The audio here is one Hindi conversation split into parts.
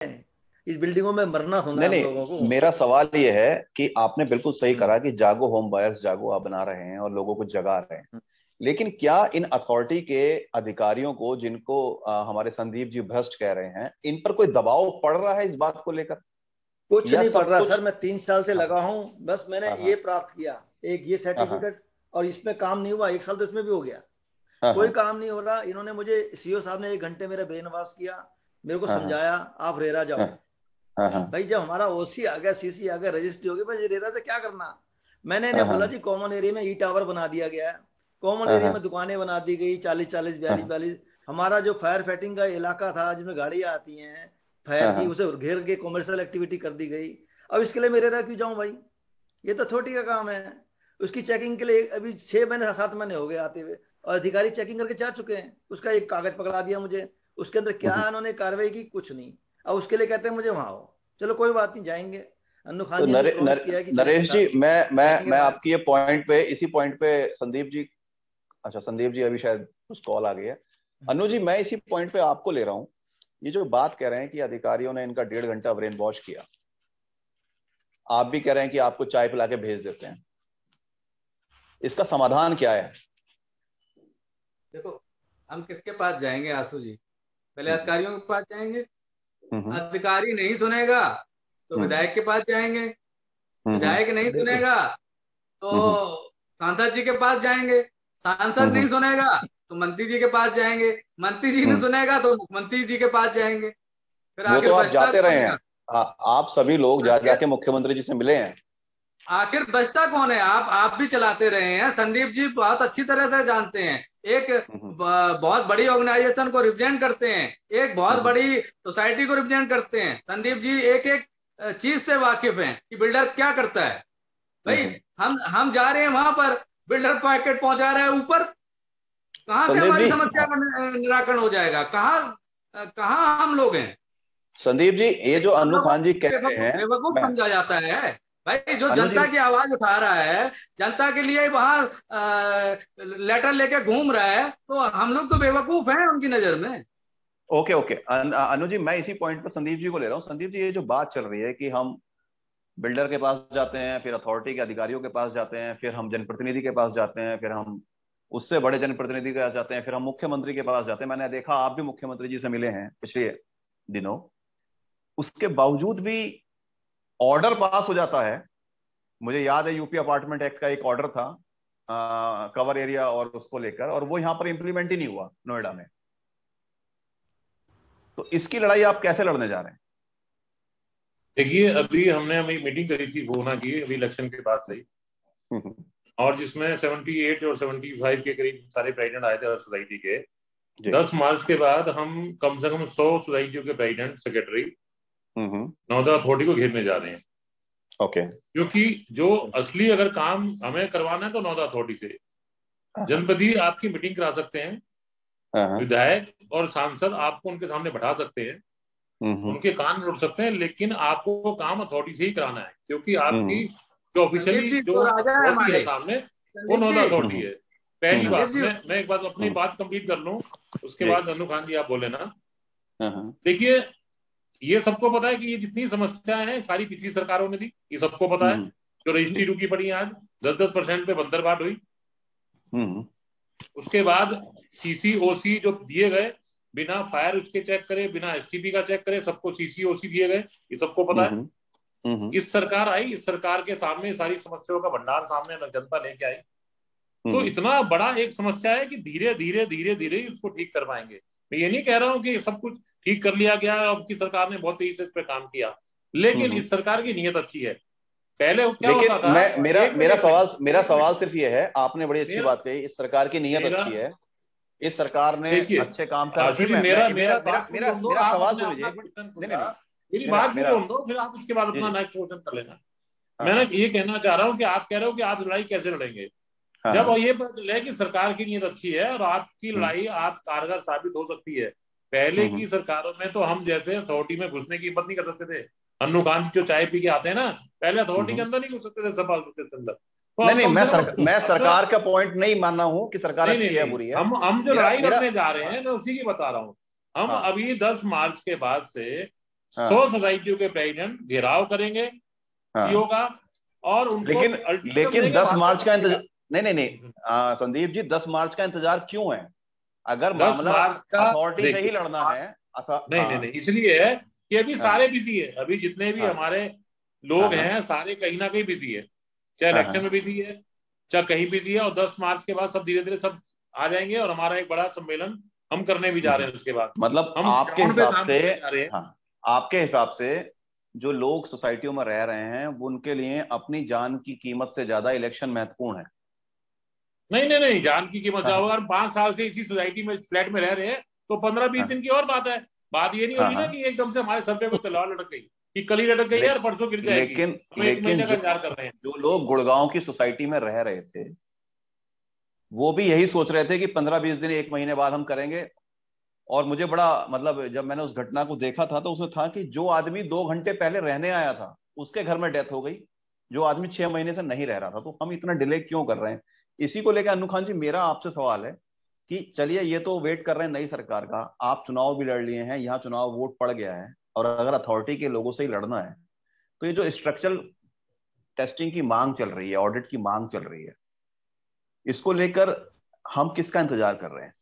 इस बिल्डिंगों में मरना सुना है नहीं हम लोगों नहीं, को। मेरा सवाल ये है कि आपने बिल्कुल सही हम्म। करा कि जागो होम बायर्स जागो आप बना रहे हैं और लोगों को जगा रहे हैं। लेकिन क्या इन अथॉरिटी के अधिकारियों को, जिनको हमारे संदीप जी भ्रष्ट कह रहे हैं, इन पर कोई दबाव पड़ रहा है इस बात को लेकर, कुछ या नहीं पढ़ सब रहा सर, कुछ? मैं 3 साल से हाँ लगा हूँ, बस मैंने हाँ ये हाँ प्राप्त किया, एक ये हाँ हाँ सर्टिफिकेट। और इसमें काम नहीं हुआ, 1 साल तो इसमें भी हो गया, हाँ कोई हाँ काम नहीं हो रहा। इन्होंने मुझे, सीईओ साहब ने 1 घंटे मेरा ब्रेन वॉश किया, मेरे को हाँ हाँ समझाया आप रेरा हाँ जाओ। हाँ हाँ भाई जब हमारा ओसी आ गया, सीसी आ गया, रजिस्ट्री होगी, भाई रेरा से क्या करना। मैंने हाँ इन्हें बोला हाँ जी कॉमन एरिया में ई टावर बना दिया गया है, कॉमन हाँ एरिया हाँ में दुकानें बना दी गई, 40-40, हाँ 42-42। हमारा जो फायर फाइटिंग का इलाका था जिसमें गाड़ियां आती हैं फायर हाँ की, हाँ उसे घेर के कमर्शियल एक्टिविटी कर दी गई। अब इसके लिए मैं रेरा क्यों जाऊं भाई, ये तो छोटी का काम है। उसकी चेकिंग के लिए अभी 6 महीने 7 महीने हो गए आते हुए, और अधिकारी चेकिंग करके जा चुके हैं, उसका एक कागज पकड़ा दिया मुझे, उसके अंदर क्या हम्म। उन्होंने कार्रवाई की, कुछ नहीं। अब उसके लिए कहते हैं मुझे वहां हो, चलो कोई बात नहीं, जाएंगे। अन्नू तो खान जी ने प्रॉमिस किया है कि चलेंगे नरेश जी, साथ, मैं देखेंगे मैं वहां। आपकी ये पॉइंट पे, इसी पॉइंट पे संदीप जी, अच्छा संदीप जी अभी शायद कुछ कॉल आ गई है। अनु जी, मैं इसी पॉइंट पे आपको ले रहा हूँ। ये जो बात कह रहे हैं कि अधिकारियों ने इनका 1.5 घंटा ब्रेन वॉश किया, आप भी कह रहे हैं कि आपको चाय पिला के भेज देते हैं, इसका समाधान क्या है? देखो, हम किसके पास जाएंगे आंसू जी? पहले हम्म अधिकारियों के पास जाएंगे। हम्म अधिकारी नहीं सुनेगा तो हम्म विधायक के पास जाएंगे। हम्म विधायक नहीं बिल्कुल। सुनेगा हम्म तो सांसद जी के पास जाएंगे। सांसद नहीं हम्म सुनेगा तो मंत्री जी के पास जाएंगे। मंत्री जी नहीं हम्म। सुनेगा तो मुख्यमंत्री जी के पास जाएंगे। फिर वो तो आखिर आप बचता जाते कौन रहे है? हैं। आप सभी लोग जा आखिर जाके मुख्यमंत्री जी से मिले हैं। आखिर बचता कौन है? आप भी चलाते रहे हैं, संदीप जी बहुत अच्छी तरह से जानते हैं। एक हम्म बहुत बड़ी ऑर्गेनाइजेशन को रिप्रेजेंट करते हैं, एक बहुत हम्म बड़ी सोसाइटी को रिप्रेजेंट करते हैं। संदीप जी एक एक चीज से वाकिफ हैं कि बिल्डर क्या करता है। भाई हम्म। हम जा रहे हैं वहां पर, बिल्डर पैकेट पहुंचा रहा है ऊपर। कहां से संदीप हमारी जी, समस्या का निराकरण हो जाएगा? कहाँ हम लोग हैं? संदीप जी, ये भाई जो हम अन्नू लोगों खान जी को कह रहे बेवकूफ हैं, बेवकूफ मैं, समझा जाता है। भाई जो अन्नू जी, जनता की आवाज उठा रहा है, जनता के लिए वहां लेटर लेके घूम रहा है, तो हम लोग तो बेवकूफ हैं उनकी नजर में। ओके ओके, अनु जी, मैं इसी पॉइंट पर संदीप जी को ले रहा हूँ। संदीप जी, ये जो बात चल रही है कि हम बिल्डर के पास जाते हैं, फिर अथॉरिटी के अधिकारियों के पास जाते हैं, फिर हम जनप्रतिनिधि के पास जाते हैं, फिर हम उससे बड़े जनप्रतिनिधि के पास जाते हैं, फिर हम मुख्यमंत्री के पास जाते हैं। मैंने देखा आप भी मुख्यमंत्री जी से मिले हैं पिछले दिनों, उसके बावजूद भी ऑर्डर पास हो जाता है। मुझे याद है यूपी अपार्टमेंट एक्ट का एक ऑर्डर था, कवर एरिया और उसको लेकर, और वो यहाँ पर इंप्लीमेंट ही नहीं हुआ नोएडा में। तो इसकी लड़ाई आप कैसे लड़ने जा रहे हैं? देखिए, अभी हमने अभी मीटिंग करी थी गोना की, अभी इलेक्शन के बाद से ही, हम्म, और जिसमें 78 और 75 के करीब सारे प्रेसिडेंट आए थे हर सोसाइटी के। जी। 10 मार्च के बाद हम कम से कम 100 सोसाइटियों के प्रेसिडेंट सेक्रेटरी हम्म। नौदा अथॉरिटी को घेरने जा रहे हैं। ओके। क्योंकि जो असली अगर काम हमें करवाना है तो नौदा अथॉरिटी से। हाँ हाँ जनप्रति आपकी मीटिंग करा सकते हैं, हाँ हाँ, विधायक और सांसद आपको उनके सामने बैठा सकते हैं, हम्म उनके कान रोक सकते हैं, लेकिन आपको काम अथॉरिटी से ही कराना है, क्योंकि आपकी हम्म जो संदीप ऑफिशियली जी जो तो राजा है अथॉरिटी है हमारे। सामने, वो संदीप नौदा जी, अथॉरिटी है। पहली हम्म संदीप बात, जी। मैं एक बात अपनी हम्म, बात कंप्लीट कर लूं, उसके जी। बाद अनु खान जी आप बोले ना। हाँ हाँ देखिए, ये सबको पता है कि ये जितनी समस्याएं हैं सारी पिछली सरकारों ने दी, ये सबको पता है। जो जी। रजिस्ट्री रुकी पड़ी है आज, 10-10% पे बंदरबाट हुई। हम्म उसके बाद सीसी ओसी जो दिए गए, बिना फायर उसके चेक करे, बिना एसटीपी का चेक करे, सबको सीसी ओसी दिए गए, ये सबको पता है। हम्म हम्म इस सरकार आई, इस सरकार के सामने सारी समस्याओं का भंडार सामने जनता लेके आई। तो हम्म इतना बड़ा एक समस्या है कि धीरे धीरे धीरे धीरे ही उसको ठीक कर पाएंगे। मैं ये नहीं कह रहा हूँ कि सब कुछ ठीक कर लिया गया, अब की सरकार ने बहुत तेजी से इस पर काम किया, लेकिन हम्म। इस सरकार की नीयत अच्छी है। पहले क्या होता लेकिन था? मैं, मेरा एक मिनट, एक मिनट, मेरा एक मिनट। सवाल सिर्फ ये है, आपने बड़ी अच्छी मेरा बात कही, इस सरकार की नीयत मेरा अच्छी है, इस सरकार ने देखिए अच्छे काम कर, आशु फिर जी, मैं मेरा मेरा मेरा मेरा बात पूरी मेरा होने दो, मेरा आप सवाल अपने सुन लीजिए अपना एक मिनट। क्वेश्चन नहीं नहीं पूछना। नहीं, मेरी मेरा बात पूरी मेरा होने दो, फिर आप उसके बाद जी अपना जी। नेक्स्ट क्वेश्चन कर लेना। हाँ मैं ना हाँ ये कहना चाह रहा हूँ कि आप कह रहे हो कि आप लड़ाई कैसे लड़ेंगे। हाँ जब हाँ ये पता चले कि सरकार की नीयत अच्छी है और आपकी हम्म लड़ाई आप कारगर साबित हो सकती है। पहले की हम्म सरकारों में तो हम जैसे अथॉरिटी में घुसने की हिम्मत नहीं कर सकते थे। अन्नू खान जो चाय पी के आते हैं ना, पहले अथॉरिटी के हम्म। अंदर नहीं घुस सकते थे, सफाल के अंदर। तो नहीं अब नहीं, कम से कम मैं अपना, सरकार का पॉइंट नहीं मान रहा हूँ कि सरकार नहीं नहीं अच्छी है नहीं, बुरी है। हम जो मेरा लड़ाई मेरा लड़ने जा रहे हाँ हैं मैं उसी की बता रहा हूँ। हम हाँ अभी 10 मार्च के बाद से हाँ। 100 सोसाइटियों के प्रेसिडेंट घेराव करेंगे हाँ। सीओ का, और उनको लेकिन 10 मार्च का इंतजार, नहीं संदीप जी, 10 मार्च का इंतजार क्यों है? अगर 10 मामला मार्च का अथॉरिटी से ही देखिए, लड़ना है नहीं, इसलिए है कि अभी हाँ सारे बिजी है, अभी जितने भी हाँ हमारे हाँ लोग हाँ हैं सारे कहीं ना कहीं बिजी है, चाहे हाँ इलेक्शन हाँ। में बिजी है, चाहे कहीं बिजी है, और 10 मार्च के बाद सब धीरे धीरे सब आ जाएंगे, और हमारा एक बड़ा सम्मेलन हम करने भी जा रहे हैं उसके बाद। मतलब हम आपके ग्राउंड पे हिसाब काम से, करने जा रहे हैं। हाँ, आपके हिसाब से जो लोग सोसाइटियों में रह रहे हैं वो उनके लिए अपनी जान की कीमत से ज्यादा इलेक्शन महत्वपूर्ण है? नहीं, जान की कीमत हाँ जाओ, हाँ अगर 5 साल से इसी सोसाइटी में फ्लैट में रह रहे हैं तो 15-20 दिन की और बात है। बात ये नहीं हो हाँ रही ना हाँ। कि एकदम से हमारे सर पे कोई तलवार लटक गई कि कल ही लटक गई ले, यार, परसों गिर जाएगी, लेकिन हम एक लेकिन महीने का इंतजार कर रहे हैं। जो लोग गुड़गांव की सोसाइटी में रह रहे थे वो भी यही सोच रहे थे कि 15-20 दिन, एक महीने बाद हम करेंगे। और मुझे बड़ा, मतलब जब मैंने उस घटना को देखा था तो उसमें था कि जो आदमी 2 घंटे पहले रहने आया था उसके घर में डेथ हो गई, जो आदमी 6 महीने से नहीं रह रहा था। तो हम इतना डिले क्यों कर रहे हैं? इसी को लेकर अनु खान जी मेरा आपसे सवाल है कि चलिए ये तो वेट कर रहे हैं नई सरकार का, आप चुनाव भी लड़ लिए हैं, यहाँ चुनाव वोट पड़ गया है, और अगर अथॉरिटी के लोगों से ही लड़ना है तो ये जो स्ट्रक्चरल टेस्टिंग की मांग चल रही है, ऑडिट की मांग चल रही है, इसको लेकर हम किसका इंतजार कर रहे हैं?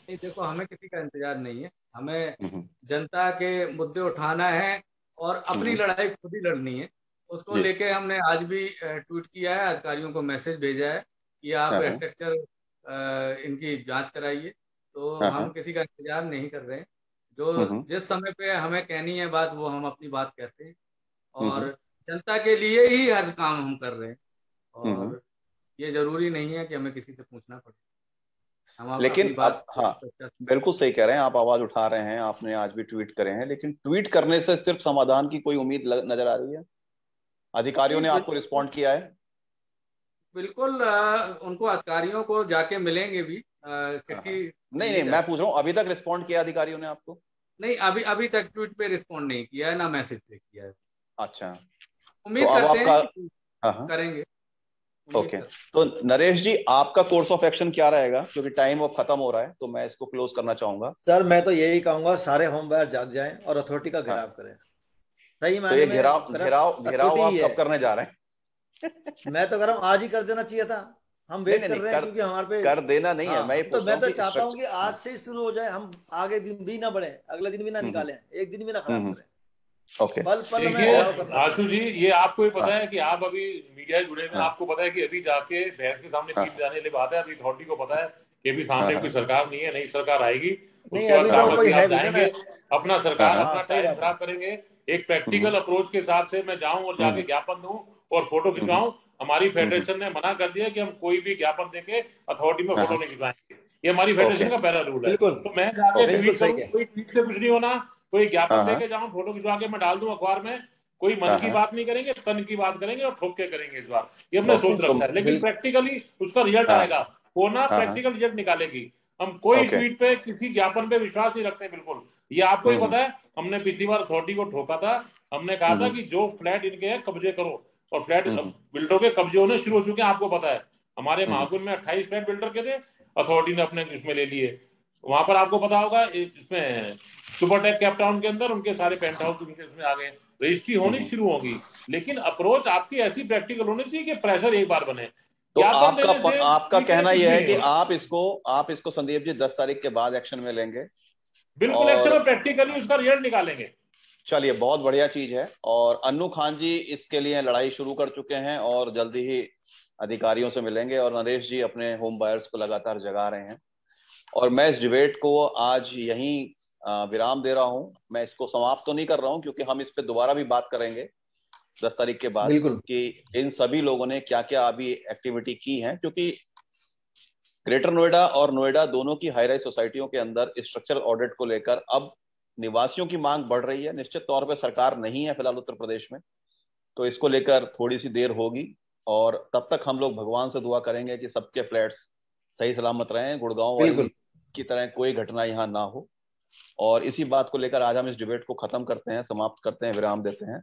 नहीं देखो, हमें किसी का इंतजार नहीं है, हमें हम्म जनता के मुद्दे उठाना है और अपनी हम्म, लड़ाई खुद ही लड़नी है। उसको जी। लेके हमने आज भी ट्वीट किया है, अधिकारियों को मैसेज भेजा है कि आप हाँ हाँ स्ट्रक्चर इनकी जांच कराइए। तो हाँ हम हाँ किसी का इंतजार नहीं कर रहे हैं। जो हम्म जिस समय पे हमें कहनी है बात, वो हम अपनी बात कहते हैं, हम्म और जनता के लिए ही हर काम हम कर रहे हैं। हम्म। और ये जरूरी नहीं है कि हमें किसी से पूछना पड़े, हम अपनी लेकिन बात अब हाँ, बिल्कुल सही कह रहे हैं आप, आवाज उठा रहे हैं, आपने आज भी ट्वीट करे हैं, लेकिन ट्वीट करने से सिर्फ समाधान की कोई उम्मीद नजर आ रही है? अधिकारियों नहीं ने आपको बिल्कुल, रिस्पॉन्ड किया है? बिल्कुल उनको अधिकारियों को जाके मिलेंगे भी, हाँ हाँ। चिट्ठी नहीं भेजी नहीं, जा। मैं पूछ रहा हूँ अभी तक रिस्पॉन्ड किया अधिकारियों ने आपको? नहीं, अभी अभी तक ट्वीट पे रिस्पॉन्ड नहीं किया है, ना मैसेज पे किया है। अच्छा। तो उम्मीद अब करते आपका, हैं कि हाँ हाँ, करेंगे, उम्मीद ओके। करते तो नरेश जी, आपका कोर्स ऑफ एक्शन क्या रहेगा, क्योंकि टाइम अब खत्म हो रहा है तो मैं इसको क्लोज करना चाहूंगा। सर मैं तो यही कहूंगा, सारे होम बायर जाग जाएं और अथॉरिटी का हाँ, घेराव करें। सही तो मायने ये में घेराव करप्ट घेराव घेराव अथॉरिटी ही आप है। कब करने जा रहे हैं? मैं तो कह रहा हूँ आज ही कर देना चाहिए था, हम नहीं वेट नहीं कर नहीं, रहे हैं कर क्योंकि हमारे पे। कर देना नहीं है, हाँ, मैं ये हम तो, पूछ रहा मैं हूँ तो कि चाहता हूँ कि स्ट्रक्चर। आज से ही शुरू हो जाए, हम आगे दिन भी ना बढ़े, अगले दिन भी ना हम्म निकालें, एक दिन भी ना खराब हम्म करें। ओके। पल पल में देखिए घेराव करना आशु पड़ेगा। जी, ये आपको ही पता हाँ है कि आप अभी मीडिया से जुड़े हुए हैं, हाँ आपको पता है कि अभी जाके भैंस के सामने पीठ हाँ जाने वाली बात है। अभी अथॉरिटी को पता है कि अभी हाँ सामने कोई हाँ सरकार नहीं है, नई सरकार आएगी, नहीं उसके बाद अभी हाँ तो हाँ कोई अभी है आप भी ना। जाएंगे, अपना हाँ सरकार हाँ हाँ अपना सही टाइम बात है। खराब करेंगे। एक हम्म प्रैक्टिकल अप्रोच के हिसाब से मैं जाऊं और जाके हम्म ज्ञापन दूं और फोटो हम्म खिंचवाऊं। हमारी हम्म, फेडरेशन ने मना कर दिया कि हम कोई भी ज्ञापन देके अथॉरिटी में हाँ फोटो हाँ नहीं खिंचवाएंगे, ये हमारी ओके फेडरेशन का पहला रूल है। बिल्कुल तो मैं जाके ओके। बिल्कुल ट्वीट सही करूं, है। कोई ट्वीट से कुछ नहीं होना, कोई हाँ ज्ञापन हाँ देके जाऊं, फोटो खिंचवा के मैं डाल दूं अखबार में, कोई मन हाँ की हाँ बात नहीं करेंगे, तन की बात करेंगे और ठोक के करेंगे। इस बार ये हमने ओके। सोच तो रखा है, लेकिन बिल्कुल प्रैक्टिकली उसका रिजल्ट हाँ आएगा। कोना हाँ हाँ प्रैक्टिकल रिजल्ट निकालेगी। हम कोई ओके। ट्वीट पे, किसी ज्ञापन पे विश्वास नहीं रखते बिल्कुल। ये आपको ही हम्म पता है, हमने पिछली बार अथॉरिटी को ठोका था। हमने कहा था हम्म कि जो फ्लैट इनके हैं कब्जे करो, और फ्लैट हम्म बिल्डरों के कब्जे होने शुरू हो चुके हैं, आपको पता है। हमारे हम्म महाकुंभ में 28 फ्लैट बिल्डर के थे, अथॉरिटी ने अपने इसमें ले लिए। वहां पर आपको पता होगा इसमें सुपरटेक कैपटाउन के अंदर उनके सारे पेंट हाउस उनके इसमें आ गए, रजिस्ट्री होनी हम्म। शुरू होगी। लेकिन अप्रोच आपकी ऐसी प्रैक्टिकल होनी चाहिए कि प्रेशर एक बार बने। तो ज्ञापन आपका देने से आपका ठीक है, कहना कुछ यह भी है नहीं कि होगा। आप इसको संदीप जी 10 तारीख के बाद एक्शन में लेंगे? बिल्कुल एक्शन और और प्रैक्टिकली उसका रिजल्ट निकालेंगे। चलिए, बहुत बढ़िया चीज है। और अन्नू खान जी इसके लिए लड़ाई शुरू कर चुके हैं और जल्दी ही अधिकारियों से मिलेंगे, और नरेश जी अपने होम बायर्स को लगातार जगा रहे हैं। और मैं इस डिबेट को आज यहीं विराम दे रहा हूं। मैं इसको समाप्त तो नहीं कर रहा हूं, क्योंकि हम इस पे दोबारा भी बात करेंगे 10 तारीख के बाद बिल्कुल कि इन सभी लोगों ने क्या क्या अभी एक्टिविटी की है, क्योंकि ग्रेटर नोएडा और नोएडा दोनों की हाई राइज सोसाइटियों के अंदर स्ट्रक्चरल ऑडिट को लेकर अब निवासियों की मांग बढ़ रही है। निश्चित तौर पर सरकार नहीं है फिलहाल उत्तर प्रदेश में, तो इसको लेकर थोड़ी सी देर होगी। और तब तक हम लोग भगवान से दुआ करेंगे कि सबके फ्लैट्स सही सलामत रहें, गुड़गांव वाली बिल्कुल। की तरह कोई घटना यहाँ ना हो। और इसी बात को लेकर आज हम इस डिबेट को खत्म करते हैं, समाप्त करते हैं, विराम देते हैं।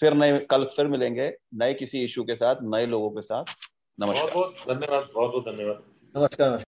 फिर नए कल फिर मिलेंगे नए किसी इशू के साथ, नए लोगों के साथ। बहुत नमस्कार। बहुत धन्यवाद, बहुत बहुत धन्यवाद। नमस्कार।